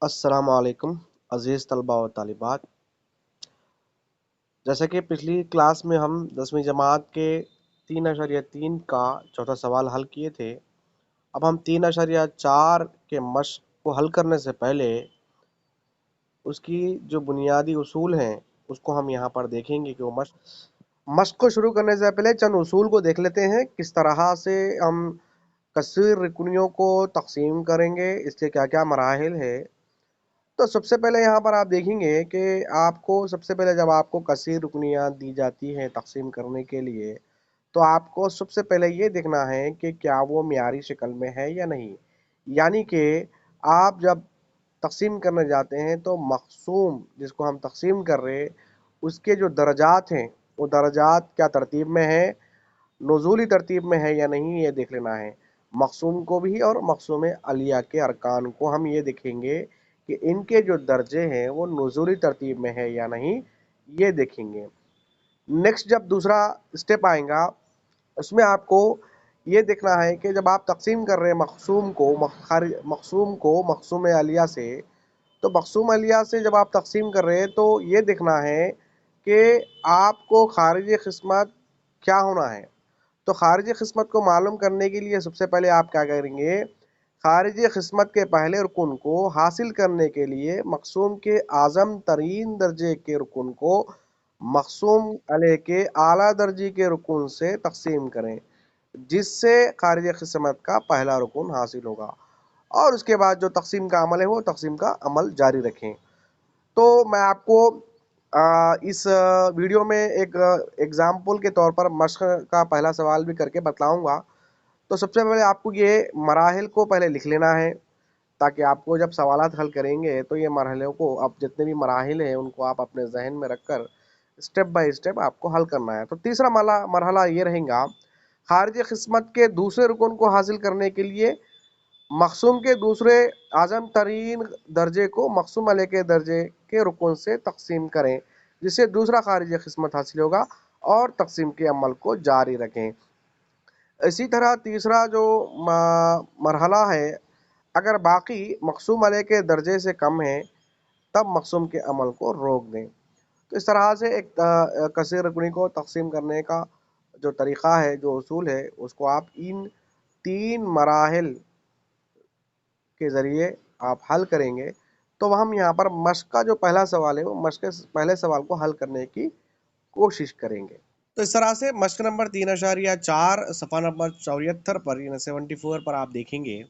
अस्सलामुअलैकुम अज़ीज़ तलबा व तालिबात। जैसा कि पिछली क्लास में हम 10वीं जमात के 3.3 का चौथा सवाल हल किए थे। अब हम 3.4 के मश्क को हल करने से पहले उसकी जो बुनियादी उसूल हैं उसको हम यहाँ पर देखेंगे कि वो मश्क को शुरू करने से पहले चंद उसूल को देख लेते हैं। किस तरह से हम कसीर रुकनियों को तकसीम करेंगे, इसके क्या क्या मराहिल है। तो सबसे पहले यहाँ पर आप देखेंगे कि आपको सबसे पहले जब आपको कसीर रुकनियाँ दी जाती हैं तकसीम करने के लिए, तो आपको सबसे पहले ये देखना है कि क्या वो मियारी शक्ल में है या नहीं। यानी कि आप जब तकसीम करने जाते हैं तो मक़सूम जिसको हम तकसीम कर रहे हैं उसके जो दर्जात हैं वो दर्जात क्या तरतीब में है, नुज़ूली तरतीब में है या नहीं, ये देख लेना है। मक़सूम को भी और मक़सूम अलिया के अरकान को हम ये देखेंगे कि इनके जो दर्जे हैं वो नुज़ूली तरतीब में है या नहीं, ये देखेंगे। नेक्स्ट जब दूसरा स्टेप आएगा उसमें आपको ये देखना है कि जब आप तकसीम कर रहे हैं मक़सूम को मक़सूम अलिया से, तो मक़सूम अलिया से जब आप तकसीम कर रहे हैं तो ये देखना है कि आपको खारिजी क़िस्मत क्या होना है। तो खारिजी क़िस्मत को मालूम करने के लिए सबसे पहले आप क्या करेंगे, खारिजी क़िस्मत के पहले रुकन को हासिल करने के लिए मक़सूम के आज़म तरीन दर्जे के रुकन को मक़सूम अलैह के आला दर्जे के रुकन से तक़सीम करें, जिससे खारिजी क़िस्मत का पहला रुकन हासिल होगा। और उसके बाद जो तक़सीम का अमल है वो तक़सीम का अमल जारी रखें। तो मैं आपको इस वीडियो में एक एग्जाम्पल के तौर पर मश्क का पहला सवाल भी करके बतलाऊंगा। तो सबसे पहले आपको ये मराहिल को पहले लिख लेना है, ताकि आपको जब सवालात हल करेंगे तो ये मरहलों को, अब जितने भी मराहिल हैं उनको आप अपने जहन में रखकर स्टेप बाय स्टेप आपको हल करना है। तो तीसरा मरहला ये रहेगा, खारिज क़िस्मत के दूसरे रुकन को हासिल करने के लिए मक़सूम के दूसरे आज़म तरीन दर्जे को मक़सूम अलैह के दर्जे के रुकन से तक़सीम करें, जिससे दूसरा खारिज क़िस्मत हासिल होगा, और तक़सीम के अमल को जारी रखें। इसी तरह तीसरा जो मरहला है, अगर बाकी मक़सूम अलैह के दर्जे से कम है तब मक़सूम के अमल को रोक दें। तो इस तरह से एक कसीर रुकनी को तक़सीम करने का जो तरीक़ा है, जो उसूल है, उसको आप इन 3 मराहिल के ज़रिए आप हल करेंगे। तो हम यहाँ पर मश्क का जो पहला सवाल है वो मश्क के पहले सवाल को हल करने की कोशिश करेंगे। तो इस तरह से मश्क नंबर 3.4 सफ़ा नंबर 74 पर यानी 74 पर आप देखेंगे।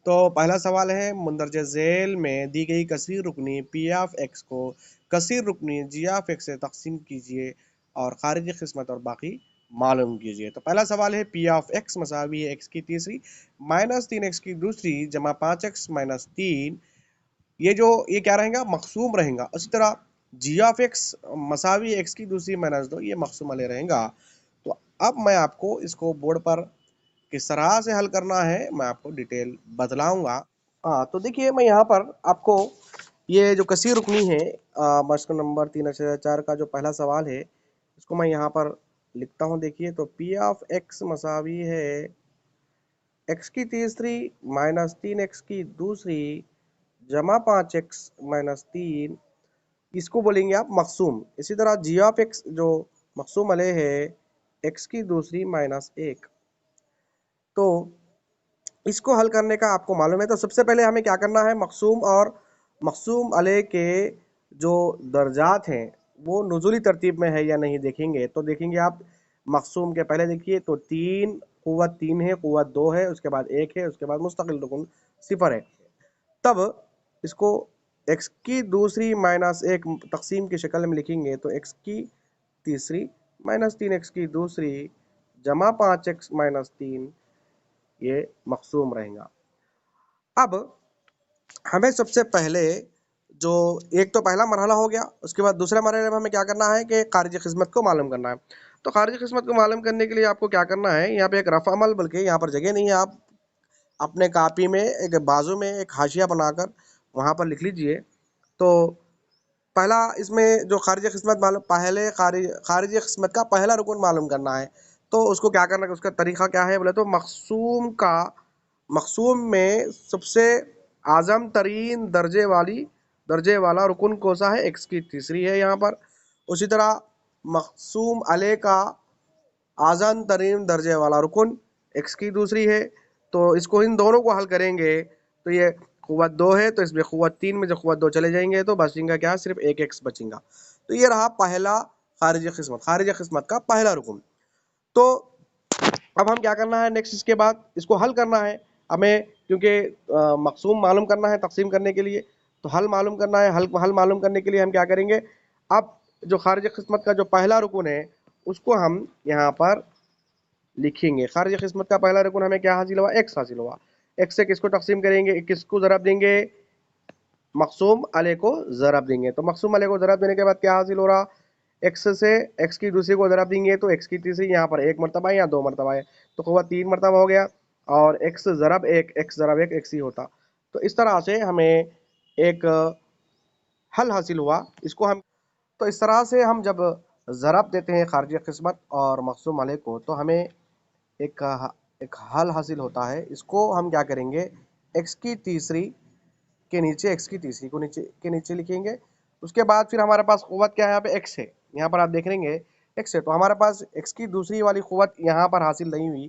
तो पहला सवाल है, मुंदरज झेल में दी गई कसीर रुकनी पी ऑफ एक्स को कसीर रुकनी जी ऑफ एक्स से तकसीम कीजिए और खारिजी क़िस्मत और बाकी मालूम कीजिए। तो पहला सवाल है, पी ऑफ एक्स मसावी है एक्स की तीसरी माइनस 3x की दूसरी जमा 5x माइनस 3, ये क्या रहेगा, मक़सूम रहेगा। उसी तरह जी ऑफ एक्स मसावी एक्स की दूसरी माइनस 2, ये मक़सूम अलैह रहेगा। तो अब मैं आपको इसको बोर्ड पर किस तरह से हल करना है मैं आपको डिटेल बतलाऊंगा। हाँ, तो देखिए मैं यहाँ पर आपको ये जो कसीर रुकनी है मश्क नंबर 3.4 का जो पहला सवाल है इसको मैं यहाँ पर लिखता हूँ। देखिए, तो पी ऑफ एक्स मसावी है एक्स की तीसरी माइनस 3x की दूसरी जमा 5x माइनस 3, इसको बोलेंगे आप मक़सूम। इसी तरह जी ऑफ एक्स जो मक़सूम अलैह है एक्स की दूसरी माइनस 1। तो इसको हल करने का आपको मालूम है। तो सबसे पहले हमें क्या करना है, मक़सूम और मक़सूम अलैह के जो दर्जात हैं वो नुज़ूली तरतीब में है या नहीं देखेंगे। तो देखेंगे आप मक़सूम के पहले देखिए तो 3 क़ुव्वत 3 है, क़ुव्वत 2 है, उसके बाद 1 है, उसके बाद मुस्तकिल रुकन 0 है। तब इसको एक्स की दूसरी माइनस 1 तकसीम की शक्ल में लिखेंगे। तो एक्स की तीसरी माइनस 3x की दूसरी जमा 5x माइनस 3, ये मक़सूम रहेगा। अब हमें सबसे पहले जो एक तो पहला मरहला हो गया, उसके बाद दूसरे मरहले में हमें क्या करना है कि खारिजी क़िस्मत को मालूम करना है। तो खारिजी क़िस्मत को मालूम करने के लिए आपको क्या करना है, यहाँ पे एक रफ़ अमल, बल्कि यहाँ पर जगह नहीं है, आप अपने कापी में एक बाजू में एक हाशिया बनाकर वहाँ पर लिख लीजिए। तो पहला इसमें जो खारिजी क़िस्मत मालूम, पहले खारिजी क़िस्मत का पहला रुकन मालूम करना है। तो उसको क्या करना है, उसका तरीका क्या है बोले तो मक़सूम में सबसे आजम तरीन दर्जे वाला रुकन कौन सा है, एक्स की तीसरी है यहाँ पर। उसी तरह मकसूम अलैह का आजम तरीन दर्जे वाला रुकन एक्स की दूसरी है। तो इसको इन दोनों को हल करेंगे तो ये क़ुव्वत 2 है, तो इसमें क़ुव्वत 3 में जो क़ुव्वत 2 चले जाएंगे तो बचेगा क्या, सिर्फ एक एक्स बचेगा। तो ये रहा पहला खारिज किस्मत का पहला रुकन। तो अब हम क्या करना है नेक्स्ट, इसके बाद इसको हल करना है हमें, क्योंकि मकसूम मालूम करना है तकसीम करने के लिए। तो हल मालूम करना है, हल मालूम करने के लिए हम क्या करेंगे, अब जो खारिज किस्मत का जो पहला रुकन है उसको हम यहाँ पर लिखेंगे। खारिज किस्मत का पहला रुकन हमें क्या हासिल हुआ, एक्स हासिल हुआ। एक्स से किसको तकसीम करेंगे, किसको ज़रब देंगे, मकसूम अलैह को ज़रब देंगे। तो मकसूम अलैह को ज़रब देने के बाद क्या हासिल हो रहा, एक्स से एक्स की दूसरी को ज़रब देंगे तो एक्स की तीसरी यहाँ पर एक मरतबा है या दो मरतबा है, तो क़ुव्वत 3 मरतबा हो गया, और एक्स ज़रब एक एक्स ही होता। तो इस तरह से हमें एक हल हासिल हुआ। इसको हम, तो इस तरह से हम जब ज़रब देते हैं खारिज किस्मत और मकसूम अलैह को तो हमें एक एक हल हासिल होता है। इसको हम क्या करेंगे, एक्स की तीसरी के नीचे एक्स की तीसरी को नीचे लिखेंगे। उसके बाद फिर हमारे पास क़ुव्वत क्या है, यहाँ पे एक्स है, यहाँ पर आप देख लेंगे एक्स है, तो हमारे पास एक्स की दूसरी वाली क़ुव्वत यहाँ पर हासिल नहीं हुई,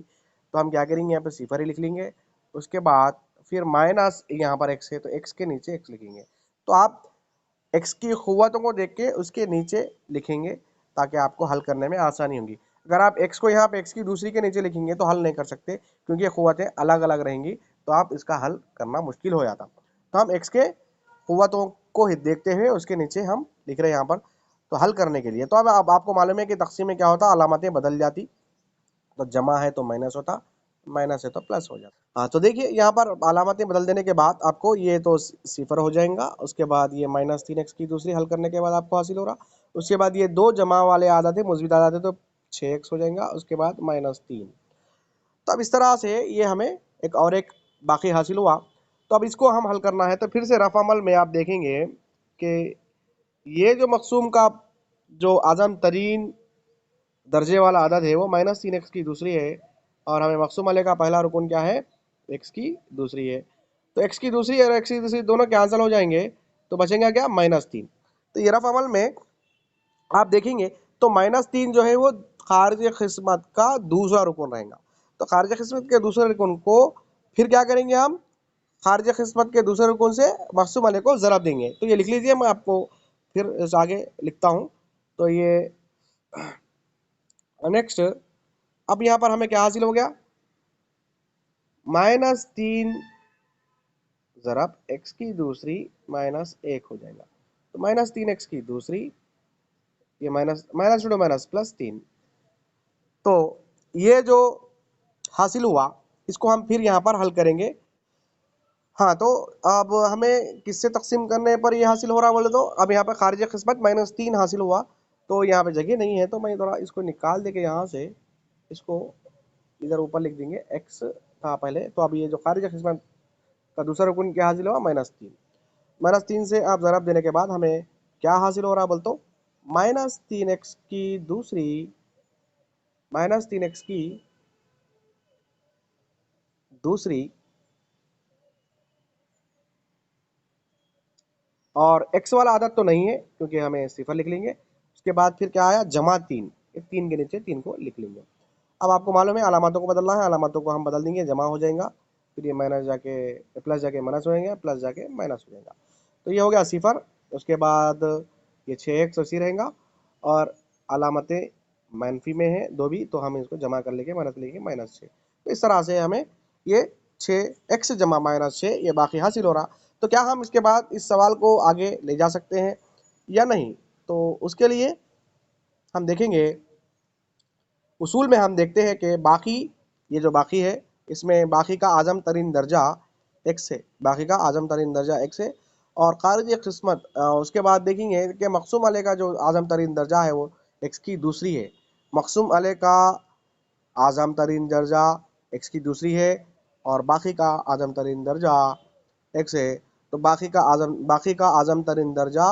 तो हम क्या करेंगे, यहाँ पे सिफर ही लिख लेंगे। उसके बाद फिर माइनस यहाँ पर एक्स है, तो एक्स के नीचे एक्स लिखेंगे। तो आप एक्स की क़ुव्वतों को देख के उसके नीचे लिखेंगे ताकि आपको हल करने में आसानी होगी। अगर आप एक्स को यहाँ पे एक्स की दूसरी के नीचे लिखेंगे तो हल नहीं कर सकते, क्योंकि ये क़ुव्वतें अलग अलग रहेंगी, तो आप इसका हल करना मुश्किल हो जाता। तो हम एक्स के क़ुव्वतों को देखते हुए उसके नीचे हम लिख रहे हैं यहाँ पर, तो हल करने के लिए। तो अब आपको मालूम है कि तक़सीम में क्या होता, अलामतें बदल जाती। तो जमा है तो माइनस होता, माइनस है तो प्लस हो जाता। हाँ, तो देखिए यहाँ पर अलामतें बदल देने के बाद आपको ये तो सिफर हो जाएगा। उसके बाद ये -3x की दूसरी हल करने के बाद आपको हासिल हो रहा। उसके बाद ये दो जमा वाले आदत है, मुस्बित आदत है, तो 6x हो जाएगा। उसके बाद -3। तो अब इस तरह से ये हमें एक बाकी हासिल हुआ। तो अब इसको हम हल करना है, तो फिर से रफ़ अमल में आप देखेंगे कि ये जो मकसूम का जो आज़म तरीन दर्जे वाला आदद है वो -3x की दूसरी है, और हमें मकसूम अलैह का पहला रुकन क्या है, एक्स की दूसरी है। तो एक्स की दूसरी और एक्स की दूसरी दोनों कैंसिल हो जाएंगे, तो बचेगा क्या, -3। तो ये रफ़ अमल में आप देखेंगे तो -3 जो है वो खारिज किस्मत का दूसरा रुकन रहेगा। तो खारिज किस्मत के दूसरे रुकन को फिर क्या करेंगे, हम खारिज किस्मत के दूसरे रुकन से मकसूम अलैह को ज़रब देंगे। तो ये लिख लीजिए, मैं आपको फिर आगे लिखता हूँ। तो ये नेक्स्ट, अब यहाँ पर हमें क्या हासिल हो गया, -3 ज़रब एक्स की दूसरी -1 हो जाएगा। तो -3x की दूसरी, ये माइनस माइनस टू माइनस +3। तो ये जो हासिल हुआ इसको हम फिर यहाँ पर हल करेंगे। हाँ, तो अब हमें किससे तकसीम करने पर ये हासिल हो रहा बोले तो, अब यहाँ पर खारिज किस्मत -3 हासिल हुआ, तो यहाँ पे जगह नहीं है, तो मैं थोड़ा इसको निकाल दे के यहाँ से इसको इधर ऊपर लिख देंगे। एक्स था पहले, तो अब ये जो खारिज किस्मत का दूसरा रुकन क्या हासिल हुआ, -3। -3 से आप ज़रब देने के बाद हमें क्या हासिल हो रहा बोल तो, -3x की दूसरी, -3x की दूसरी, और x वाला आदत तो नहीं है क्योंकि हमें सिफर लिख लेंगे। उसके बाद फिर क्या आया, -3, 3 के नीचे 3 को लिख लेंगे। अब आपको मालूम है अलामतों को बदलना है, अलामतों को हम बदल देंगे, जमा हो जाएगा, फिर ये माइनस जाके प्लस जाके माइनस हो जाएगा, प्लस जाके माइनस हो जाएगा। तो ये हो गया सिफर। उसके बाद ये 6x ऐसी रहेगा, और अलामतें मनफी में है दो भी, तो हम इसको जमा कर लेंगे, माइनस लेंगे -6। तो इस तरह से हमें ये 6x जमा -6 ये बाकी हासिल हो रहा। तो क्या हम इसके बाद इस सवाल को आगे ले जा सकते हैं या नहीं, तो उसके लिए हम देखेंगे, उसूल में हम देखते हैं कि बाकी, ये जो बाकी है इसमें बाकी का आज़म तरीन दर्जा एक्स है, बाकी का आज़म तरीन दर्जा एक्स है। और खारिज किस्मत उसके बाद देखेंगे कि मकसूम अलैह का जो आज़म तरीन दर्जा है वो एक्स की दूसरी है। मकसूम अलैह का आज़म तरीन दर्जा एक्स की दूसरी है, और बाकी का आज़म तरीन दर्जा एक्स है। तो बाकी का आज़म तरीन दर्जा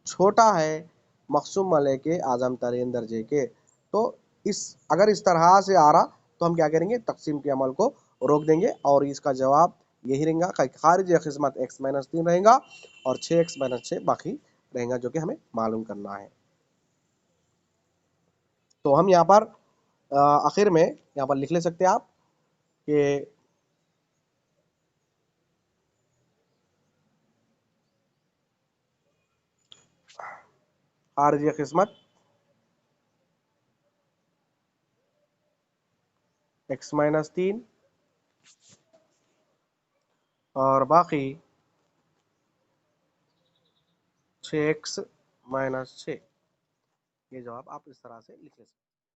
छोटा है मकसूम अलैह के आज़म तरीन दर्जे के। तो अगर इस तरह से आ रहा तो हम क्या करेंगे, तकसीम के अमल को रोक देंगे और इसका जवाब यही रहेगा, खारिज किस्मत x-3 रहेगा और 6x-6 बाकी रहेगा, जो कि हमें मालूम करना है। तो हम यहाँ पर आखिर में यहाँ पर लिख ले सकते हैं आप कि खारिज किस्मत x-3 और बाकी 6x-6। ये जवाब आप इस तरह से लिख ले सकते हैं।